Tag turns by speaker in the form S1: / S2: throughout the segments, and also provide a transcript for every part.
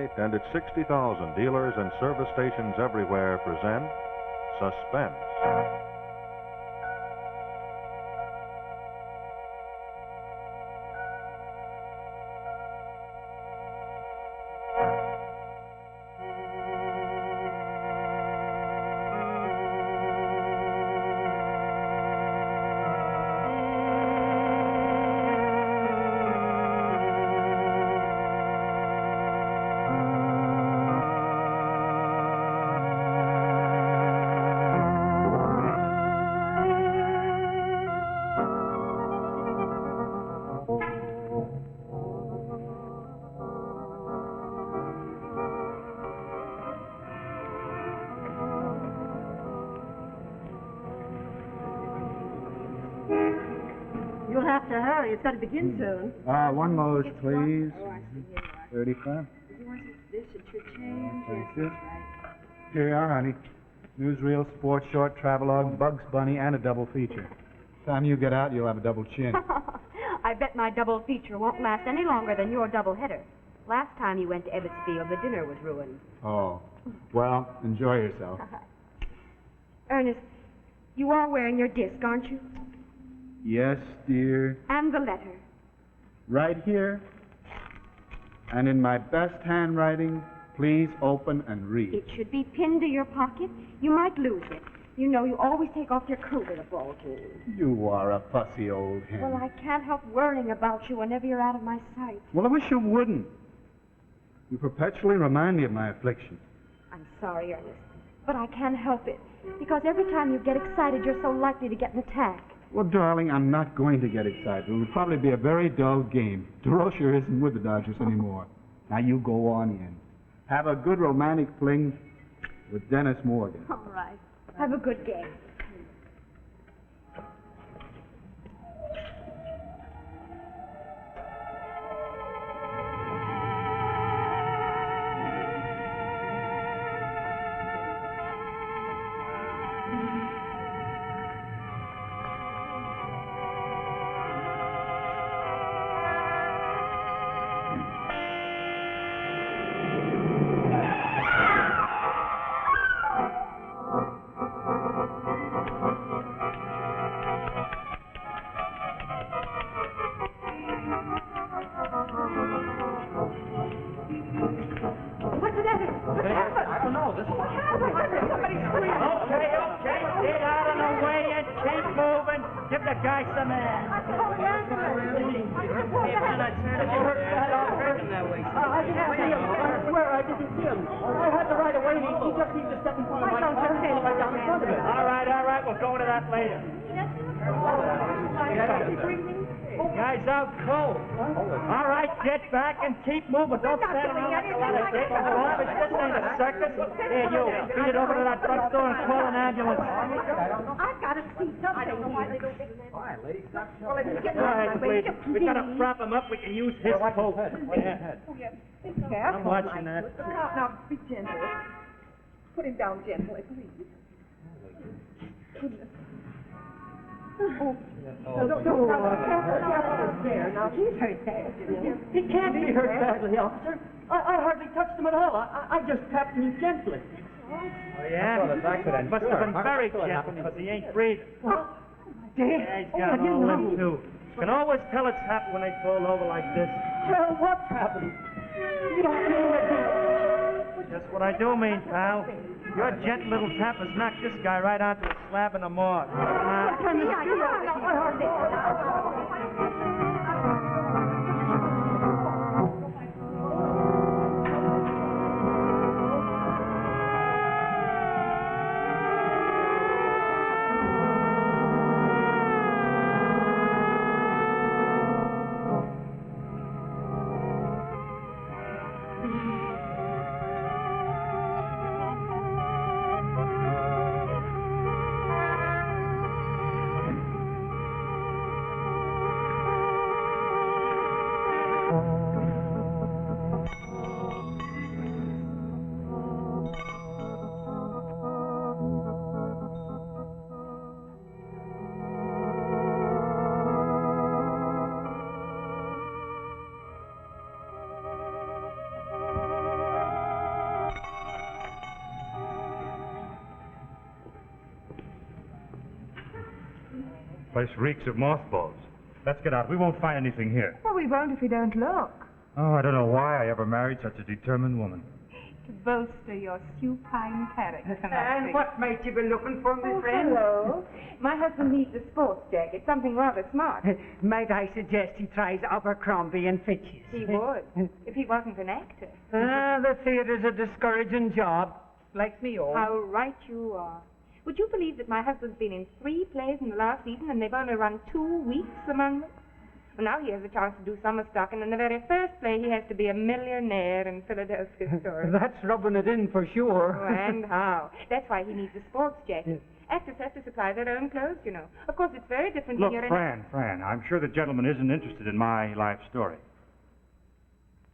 S1: Light and its 60,000 dealers and service stations everywhere present Suspense.
S2: You'll have to hurry. It's got to begin soon.
S3: One Lowe's, please.
S2: Oh, I see. Here you are.
S3: 35.
S2: Did you want this? It should change.
S3: Thank
S2: Yes,
S3: you.
S2: that's right.
S3: Here you are, honey. Newsreel, sports short, travelogue, Bugs Bunny, and a double feature. Time you get out, you'll have a double chin.
S4: I bet my double feature won't last any longer than your double header. Last time you went to Ebbetsfield, the dinner was ruined.
S3: Oh. Well, enjoy yourself.
S4: Ernest, you are wearing your disc, aren't you?
S3: Yes, dear.
S4: And the letter.
S3: Right here. And in my best handwriting, please open and read.
S4: It should be pinned to your pocket. You might lose it. You know, you always take off your coat at a ball game.
S3: You are a fussy old hen.
S4: Well, I can't help worrying about you whenever you're out of my sight.
S3: Well, I wish you wouldn't. You perpetually remind me of my affliction.
S4: I'm sorry, Ernest, but I can't help it. Because every time you get excited, you're so likely to get an attack.
S3: Well, darling, I'm not going to get excited. It'll probably be a very dull game. DeRocher isn't with the Dodgers anymore. Now you go on in. Have a good romantic fling with Dennis Morgan.
S4: All right. Have a good game.
S5: Guy's out cold. All right, get back and keep moving. Don't stand around like a lot of garbage. This ain't a circus. Here, you, beat it over to that drugstore and call an ambulance.
S2: I've got to see something. Well, if he's getting
S5: Go
S2: out
S5: ahead,
S2: of my way,
S5: please. We gotta prop him up. We can use his coat. Yeah.
S2: Be careful.
S5: I'm watching that.
S2: Now, be gentle. Put him down gently, please. Goodness. Oh. Don't careful there. Now, he's hurt bad, you know.
S5: He can't be hurt badly, officer. I hardly touched him at all. I just tapped him gently. Oh, yeah? He must have been very gentle because he ain't breathing. Yeah, he's got all lip, too. You can always tell it's happened when they fall over like this.
S2: Well, what's happened? You don't mean that.
S5: Just what I do mean, pal. Your gentle little tap has knocked this guy right onto a slab in the morgue.
S6: Place reeks of mothballs. Let's get out. We won't find anything here.
S2: Well, we won't if we don't look.
S6: Oh, I don't know why I ever married such a determined woman.
S2: To bolster your supine character.
S5: And what might you be looking for, my friend?
S4: Hello. My husband needs a sports jacket, something rather smart.
S5: Might I suggest he tries Abercrombie and Fitch's?
S4: He would, if he wasn't an actor.
S5: The theatre's a discouraging job, like me own.
S4: How right you are. Would you believe that my husband's been in 3 plays in the last season and they've only run 2 weeks among them? Well, now he has a chance to do summer stock, and in the very first play he has to be a millionaire in Philadelphia story.
S5: That's rubbing it in for sure.
S4: Oh, and how? That's why he needs a sports jacket. Actors have to supply their own clothes, you know. Of course, it's very different
S6: Look,
S4: when you're
S6: Fran, I'm sure the gentleman isn't interested in my life story.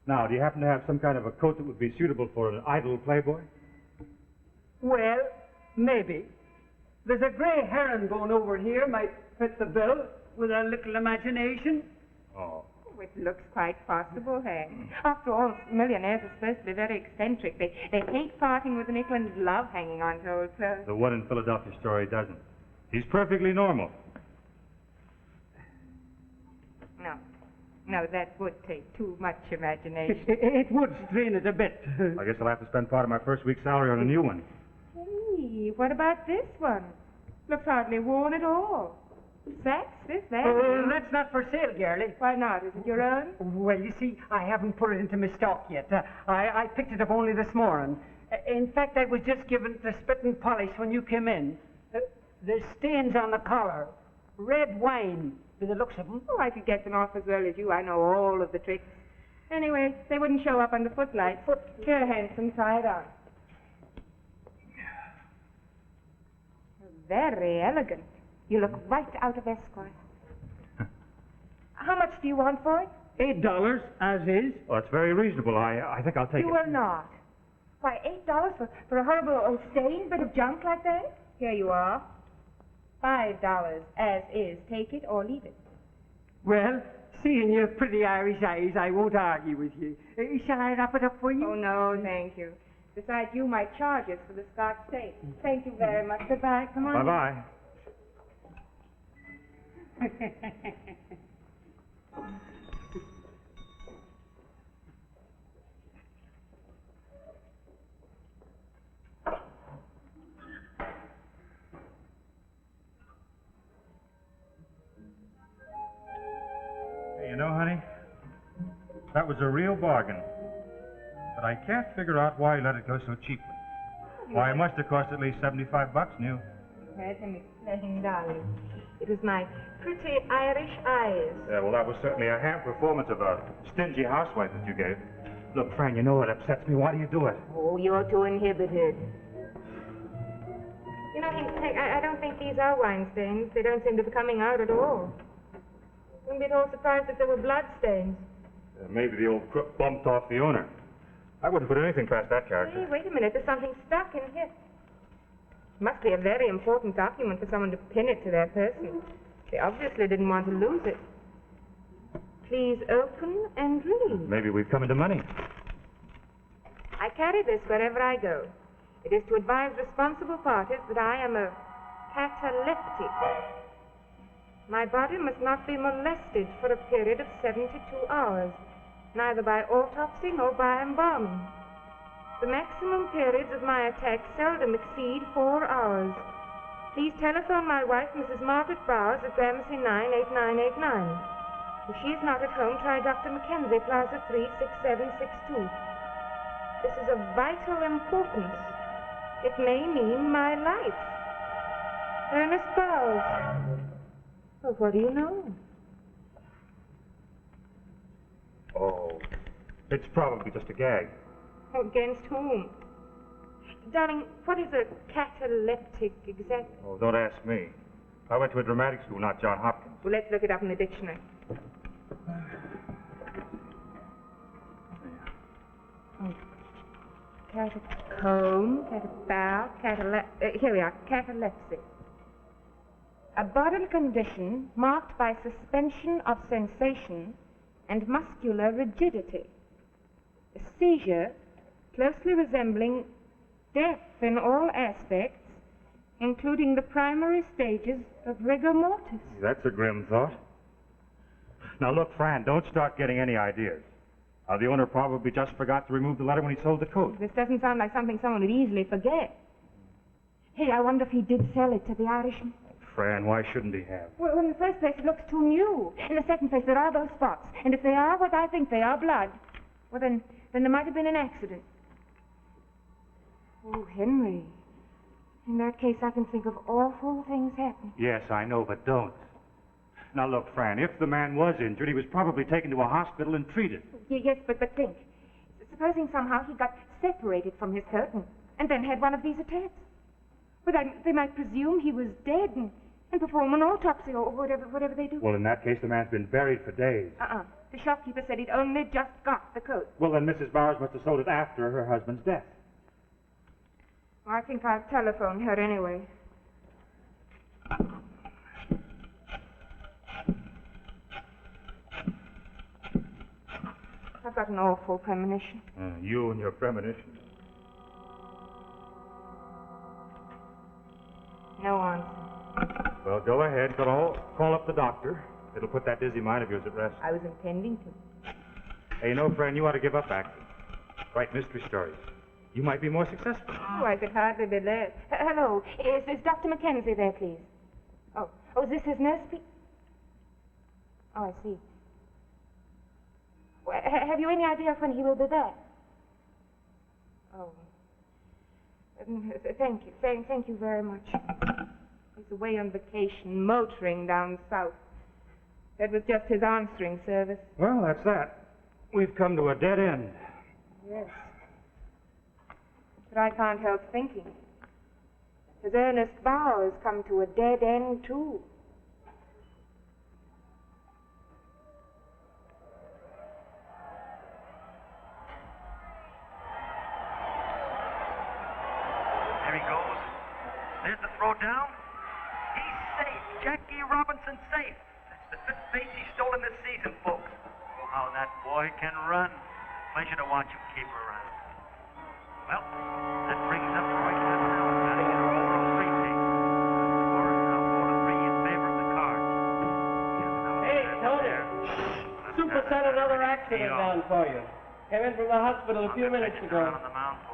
S6: Now, do you happen to have some kind of a coat that would be suitable for an idle playboy?
S5: Well, maybe. There's a grey heron going over here, might fit the bill with a little imagination.
S6: Oh.
S4: Oh, it looks quite possible, hey? After all, millionaires are supposed to be very eccentric. They hate parting with a nickel and love hanging on to old clothes.
S6: The one in Philadelphia story doesn't. He's perfectly normal.
S4: No, that would take too much imagination.
S5: It would strain it a bit.
S6: I guess I'll have to spend part of my first week's salary on a new one.
S4: Hey, what about this one? Looks hardly worn at all. That's that.
S5: Oh, that's not for sale, girlie.
S4: Why not? Is it your own?
S5: Well, you see, I haven't put it into my stock yet. I picked it up only this morning. In fact, I was just given it a spit and polish when you came in. There's stains on the collar. Red wine, by the looks of them.
S4: Oh, I could get them off as well as you. I know all of the tricks. Anyway, they wouldn't show up under footlights. Here, handsome, try it on. Very elegant. You look right out of escort. How much do you want for it?
S5: $8, as is.
S6: Well, that's very reasonable. I think I'll take
S4: You
S6: it.
S4: will not. Why, $8 for a horrible old stained bit of junk like that? Here you are. $5 as is. Take it or leave it.
S5: Well, seeing your pretty Irish eyes, I won't argue with you. Shall I wrap it up for you?
S4: Oh, no, thank you. Besides, you might charge us for the Scotch tape. Thank you very much. Goodbye. Come on.
S6: Bye-bye. Hey, you know, honey, that was a real bargain. But I can't figure out why you let it go so cheaply. Why, it must have cost at least $75 new.
S4: Let him explain, darling. It was my pretty Irish eyes.
S6: Yeah, well, that was certainly a ham performance of a stingy housewife that you gave. Look, Fran, you know it upsets me. Why do you do it?
S4: Oh, you're too inhibited. You know, I don't think these are wine stains. They don't seem to be coming out at all. Wouldn't be at all surprised if they were blood stains.
S6: Maybe the old crook bumped off the owner. I wouldn't put anything past that character.
S4: Hey, wait a minute. There's something stuck in here. Must be a very important document for someone to pin it to their person. They obviously didn't want to lose it. Please open and read.
S6: Maybe we've come into money.
S4: I carry this wherever I go. It is to advise responsible parties that I am a cataleptic. My body must not be molested for a period of 72 hours, neither by autopsy nor by embalming. The maximum periods of my attack seldom exceed 4 hours. Please telephone my wife, Mrs. Margaret Bowers, at Gramercy 98989. If she is not at home, try Dr. Mackenzie, Plaza 36762. This is of vital importance. It may mean my life. Ernest Bowers. Well, what do you know?
S6: Oh, it's probably just a gag.
S4: Against whom? Darling, what is a cataleptic exactly?
S6: Oh, don't ask me. I went to a dramatic school, not John Hopkins.
S4: Well, let's look it up in the dictionary. Catacomb, here we are, catalepsy. A bodily condition marked by suspension of sensation and muscular rigidity. A seizure closely resembling death in all aspects, including the primary stages of rigor mortis.
S6: That's a grim thought. Now look, Fran, don't start getting any ideas. The owner probably just forgot to remove the letter when he sold the coat.
S4: This doesn't sound like something someone would easily forget. Hey, I wonder if he did sell it to the Irishman.
S6: Fran, why shouldn't he have?
S4: Well, in the first place, it looks too new. In the second place, there are those spots. And if they are what I think they are, blood, well, then there might have been an accident. Oh, Henry. In that case, I can think of awful things happening.
S6: Yes, I know, but don't. Now look, Fran, if the man was injured, he was probably taken to a hospital and treated.
S4: Yes, but think. Supposing somehow he got separated from his coat and then had one of these attacks. Well, they might presume he was dead and perform an autopsy or whatever they do.
S6: Well, in that case, the man's been buried for days.
S4: The shopkeeper said he'd only just got the coat.
S6: Well, then Mrs. Bowers must have sold it after her husband's death.
S4: Well, I think I'll telephone her anyway. I've got an awful premonition.
S6: You and your premonition.
S4: No answer.
S6: Well, go ahead. Call up the doctor. It'll put that dizzy mind of yours at rest.
S4: I was intending to.
S6: Hey, you know, friend, you ought to give up acting. Write mystery stories. You might be more successful.
S4: Oh, I could hardly be there. Hello. Is Dr. Mackenzie there, please? Oh, is this his nurse? Oh, I see. Well, have you any idea of when he will be back? Oh. Thank you. Thank you very much. He's away on vacation, motoring down south. That was just his answering service.
S6: Well, that's that. We've come to a dead end.
S4: Yes. But I can't help thinking. Has Ernest Bowers come to a dead end, too?
S7: There he goes. There's the throw down. He's safe. Jackie Robinson safe. That's the fifth base he's stolen this season, folks. Oh, how that boy can run. Pleasure to watch him keep around. Well, that brings up Roy Cavanagh batting in a 4-3 game. Score is now 4-3 in favor of the Cards.
S5: Hey, Tony. Super sent another accident down for you. Came in from the hospital a few minutes ago.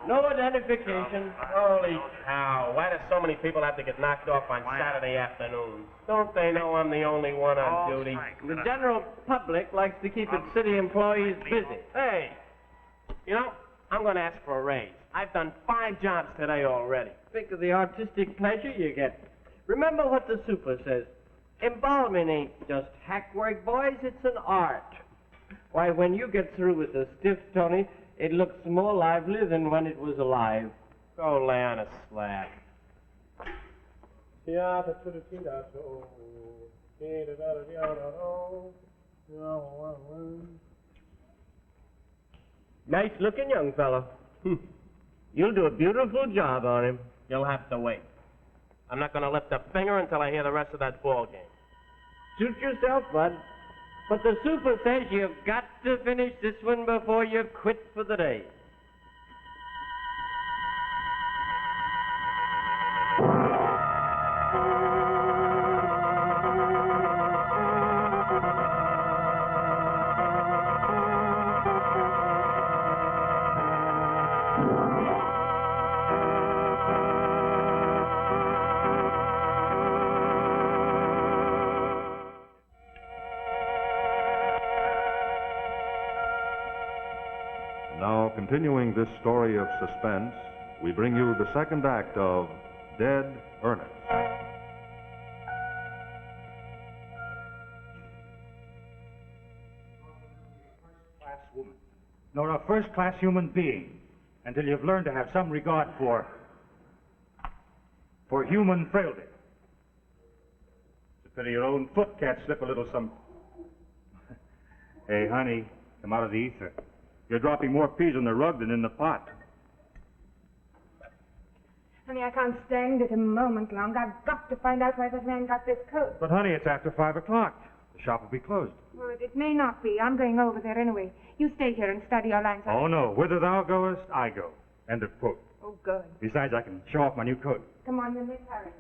S5: No identification.
S8: Holy cow. Why do so many people have to get knocked off on Saturday afternoons? Don't they know I'm the only one on duty?
S5: The general public likes to keep its city employees busy.
S8: Hey, you know, I'm going to ask for a raise. I've done 5 jobs today already.
S5: Think of the artistic pleasure you get. Remember what the super says. Embalming ain't just hack work, boys. It's an art. Why, when you get through with the stiff, Tony, it looks more lively than when it was alive.
S8: Go lay on a slab.
S5: Nice looking young fellow. You'll do a beautiful job on him.
S8: You'll have to wait. I'm not going to lift a finger until I hear the rest of that ball game.
S5: Suit yourself, bud. But the super says you've got to finish this one before you quit for the day.
S1: Now, continuing this story of suspense, we bring you the second act of Dead Ernest.
S6: First-class woman, nor a first-class human being, until you've learned to have some regard for human frailty. It's a pity your own foot can't slip a little some. Hey, honey, come out of the ether. You're dropping more peas on the rug than in the pot.
S4: Honey, I can't stand it a moment longer. I've got to find out where that man got this coat.
S6: But, honey, it's after 5 o'clock. The shop will be closed.
S4: Well, it may not be. I'm going over there anyway. You stay here and study your lines.
S6: Oh, no. Whither thou goest, I go. End of quote.
S4: Oh, good.
S6: Besides, I can show off my new coat.
S4: Come on, then, let's hurry.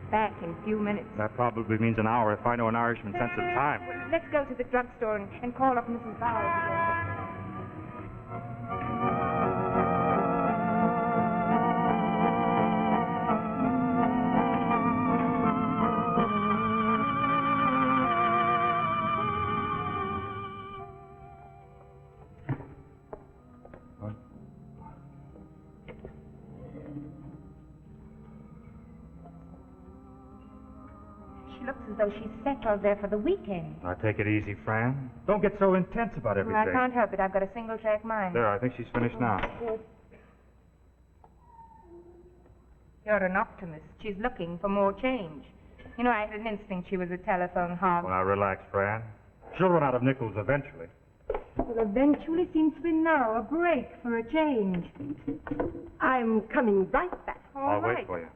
S4: Back in a few minutes.
S6: That probably means an hour if I know an Irishman's sense of time.
S4: Well, let's go to the drugstore and call up Mrs. Bowers again. Looks as though she's settled there for the weekend.
S6: Now, take it easy, Fran. Don't get so intense about everything.
S4: Well, I can't help it. I've got a single-track mind.
S6: There, I think she's finished now.
S4: Good. You're an optimist. She's looking for more change. You know, I had an instinct she was a telephone hog.
S6: Well, now, relax, Fran. She'll run out of nickels eventually.
S4: Well, eventually seems to be now a break for a change.
S2: I'm coming right back.
S6: I'll wait for you.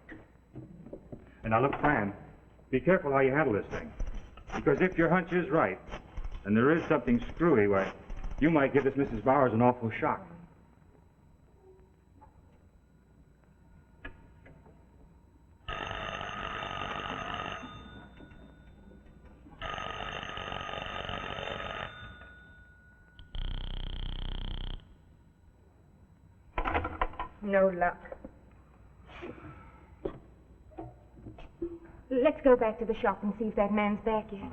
S6: And now, look, Fran. Be careful how you handle this thing. Because if your hunch is right, and there is something screwy, why, you might give this Mrs. Bowers an awful shock.
S4: No luck. Let's go back to the shop and see if that man's back yet.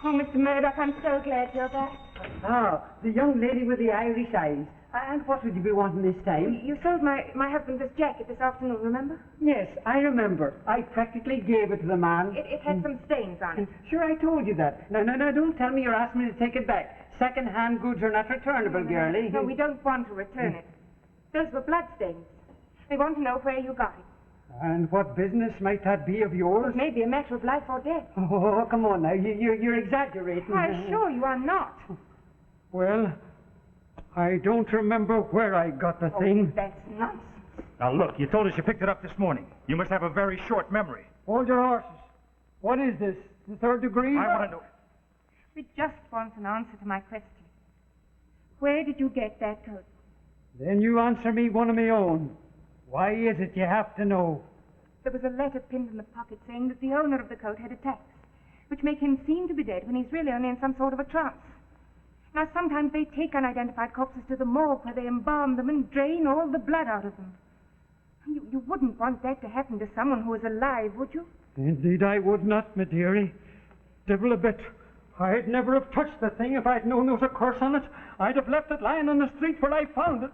S4: Oh, Mr. Murdoch, I'm so glad you're back.
S5: Ah, the young lady with the Irish eyes. And what would you be wanting this time?
S4: You sold my husband this jacket this afternoon, remember?
S5: Yes, I remember. I practically gave it to the man.
S4: It had some stains on it.
S5: Sure, I told you that. No, don't tell me you're asking me to take it back. Second-hand goods are not returnable, girlie.
S4: No, we don't want to return it. Those were bloodstains. We want to know where you got it.
S5: And what business might that be of yours?
S4: It may be a matter of life or death.
S5: Oh, come on now. You're exaggerating.
S4: I assure you are not.
S5: Well, I don't remember where I got the thing.
S4: That's nonsense.
S6: Now, look, you told us you picked it up this morning. You must have a very short memory.
S5: Hold your horses. What is this? The third degree?
S6: I want to know.
S4: We just want an answer to my question. Where did you get that coat?
S5: Then you answer me one of my own. Why is it you have to know?
S4: There was a letter pinned in the pocket saying that the owner of the coat had attacks, which make him seem to be dead when he's really only in some sort of a trance. Now, sometimes they take unidentified corpses to the morgue where they embalm them and drain all the blood out of them. You wouldn't want that to happen to someone who was alive, would you?
S5: Indeed I would not, my dearie. Devil a bit. I'd never have touched the thing if I'd known there was a curse on it. I'd have left it lying on the street where I found it.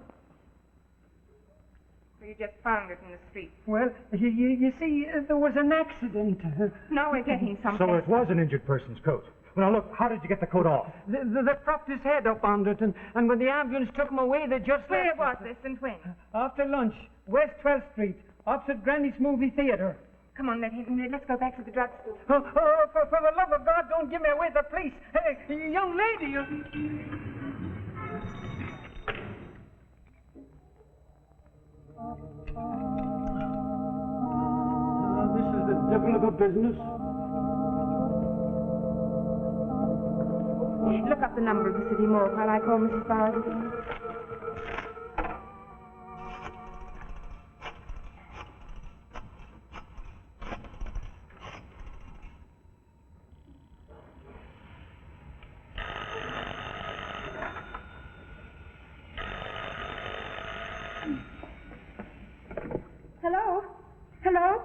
S4: You just found it in the street.
S5: Well, you see, there was an accident.
S4: Now we're getting something.
S6: So it was an injured person's coat. Well, now, look, how did you get the coat off?
S5: They propped his head up on it, and when the ambulance took him away, they just
S4: Where
S5: left
S4: was
S5: it.
S4: this and when?
S5: After lunch, West 12th Street, opposite Granny's Movie Theatre.
S4: Come on, let's go back to the drugstore.
S5: Oh, for the love of God, don't give me away to the police. Hey, young lady, this is the devil of a business.
S4: Look up the number of the city morgue while I call Mrs. Bowers.
S2: Hello? Hello?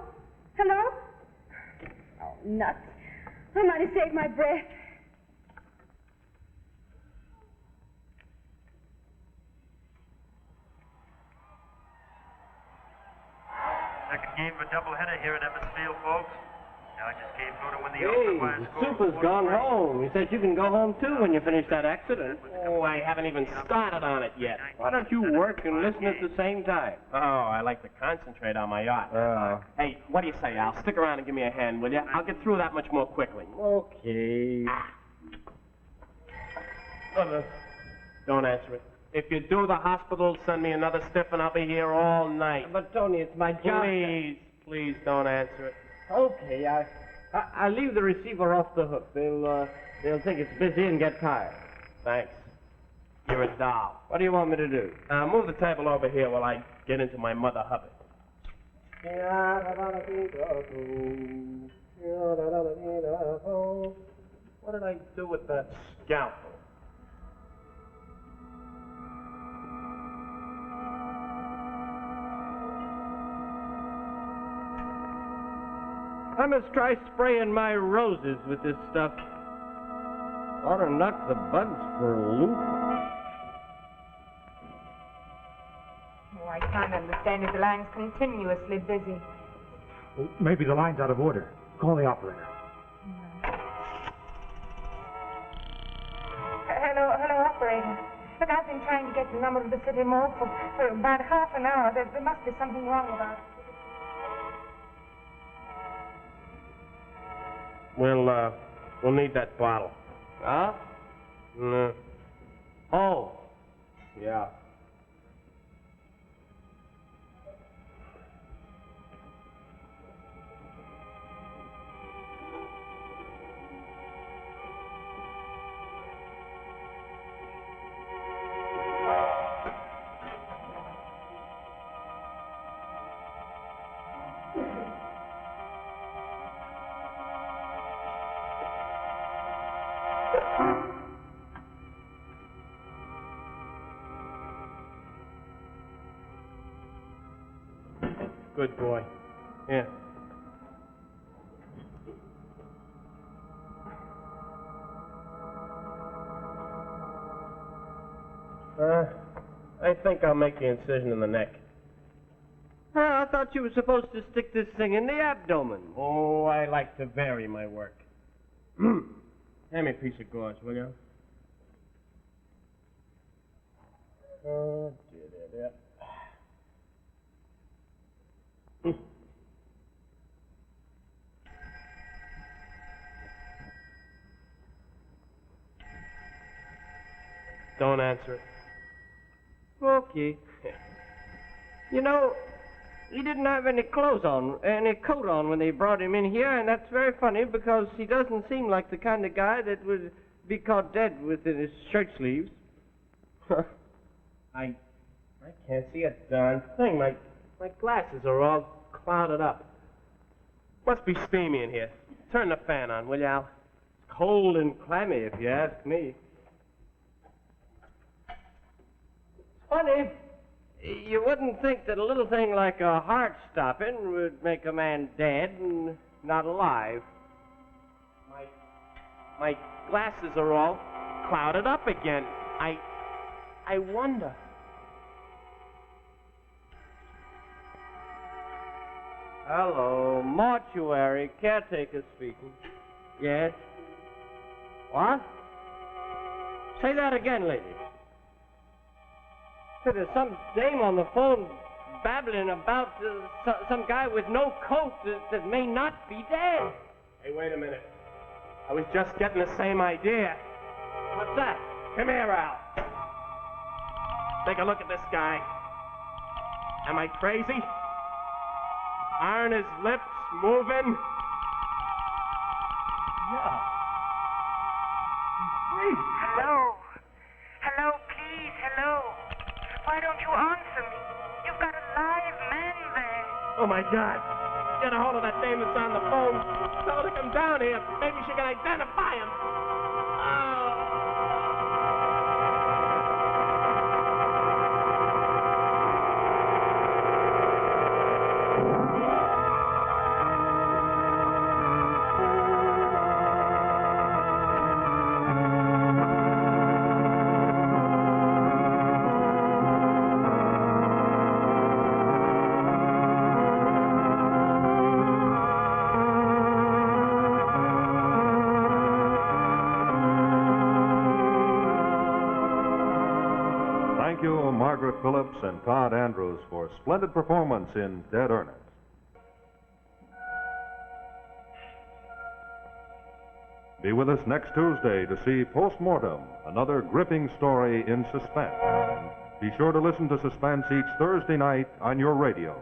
S2: Hello? Oh, nuts. I might have saved my breath.
S7: Second game of a doubleheader here at Eversfield, folks. Now, I just came through to win the opener by a score of
S8: Super's gone
S7: 4-3.
S8: home. He said you can go home, too, when you finish that accident. Oh, I haven't even started on it yet. Why don't you work and listen at the same time? Oh, I like to concentrate on my yacht. Hey, what do you say, Al? Stick around and give me a hand, will you? I'll get through that much more quickly.
S3: Okay.
S8: Don't answer it. If you do the hospital, send me another stiff and I'll be here all night.
S5: But, Tony, it's my job.
S8: Please don't answer it.
S5: Okay, I'll leave the receiver off the hook. They'll think it's busy and get tired.
S8: Thanks. You're a doll.
S5: What do you want me to do?
S8: Move the table over here while I get into my Mother Hubbard. What did I do with that scalpel?
S5: I must try spraying my roses with this stuff. Ought to knock the bugs for a loop.
S4: Oh, I can't understand if the line's continuously busy.
S6: Well, maybe the line's out of order. Call the operator.
S4: Hello, operator. Look, I've been trying to get the number of the city morgue for about half an hour. There must be something wrong about it.
S8: We'll need that bottle.
S5: Huh?
S8: No.
S5: Oh. Yeah.
S8: Good boy. Here. I think I'll make the incision in the neck.
S5: I thought you were supposed to stick this thing in the abdomen.
S8: Oh, I like to vary my work. Hand me a piece of gauze, will you? Oh, dear. Don't answer it.
S5: Okay. You know, he didn't have any coat on when they brought him in here, and that's very funny because he doesn't seem like the kind of guy that would be caught dead within his shirt sleeves.
S8: I can't see a darn thing. My glasses are all clouded up. Must be steamy in here. Turn the fan on, will you, Al?
S5: It's cold and clammy, if you ask me. Funny. You wouldn't think that a little thing like a heart stopping would make a man dead and not alive.
S8: My glasses are all clouded up again. I wonder.
S5: Hello, mortuary caretaker speaking. Yes? What? Say that again, lady. There's some dame on the phone babbling about some guy with no coat that may not be dead.
S8: Hey, wait a minute. I was just getting the same idea.
S5: What's that?
S8: Come here, Al. Take a look at this guy. Am I crazy? Aren't his lips moving?
S5: Yeah.
S4: Hello? Hello, please, hello. Why don't you answer me? You've got a live man there.
S8: Oh, my God. Get a hold of that dame that's on the phone. Tell her to come down here. Maybe she can identify him.
S1: Thank you, Margaret Phillips and Todd Andrews, for a splendid performance in Dead Earnest. Be with us next Tuesday to see Postmortem, another gripping story in suspense. Be sure to listen to Suspense each Thursday night on your radio.